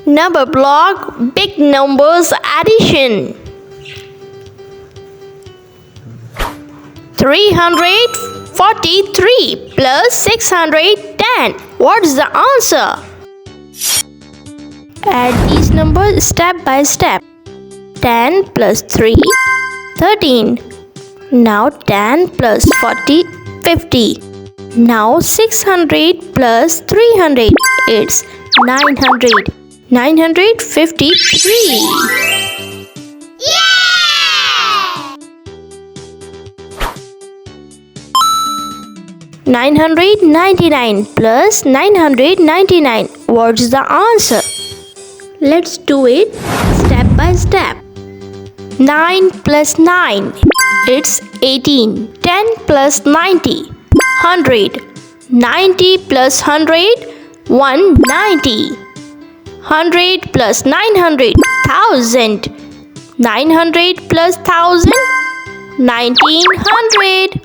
Number block big numbers addition. 343 plus 610. What's the answer? Add these numbers step by step. 10 plus 3, 13. Now 10 plus 40, 50. Now 600 plus 300, it's 900. 953. Yeah! 999 plus 999. What's the answer? Let's do it step by step. 9 plus 9, it's 18. 10 plus 90, 100. 90 plus 100, 190. 100 plus 900, 1000. 900 plus 1000, 1900.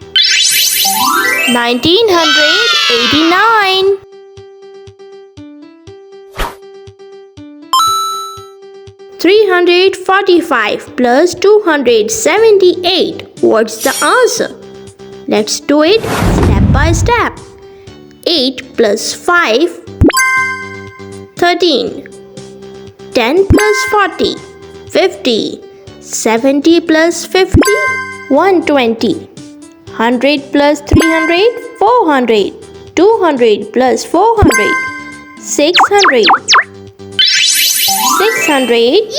1989. 345 plus 278. What's the answer? Let's do it step by step. 8 plus 5, 13. 10 plus 40, 50. 70 plus 50, 120. 100 plus 300, 400. 200 plus 400, 600. 623.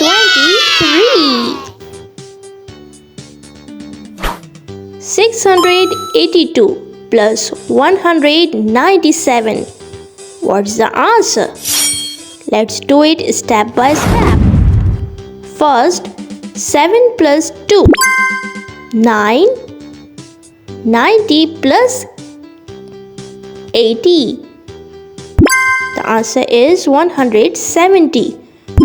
682 plus 197. What's the answer? Let's do it step by step. First, 7 plus 2, 9. 90 plus 80. The answer is 170.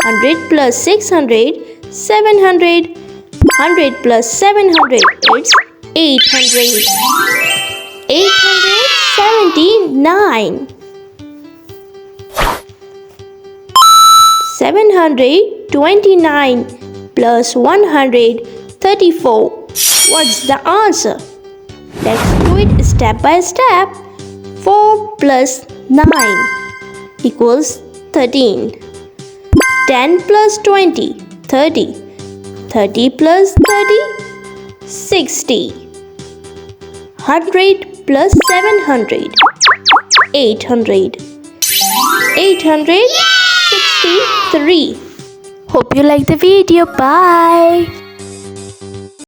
100 plus 600, 700. 100 plus 700, it's 800. 879. 729 plus 134. What's the answer? Let's do it step by step. 4 plus 9 equals 13. 10 plus 20, 30. 30 plus 30, 60. 100 plus 700, 800. 863. Hope you like the video. Bye.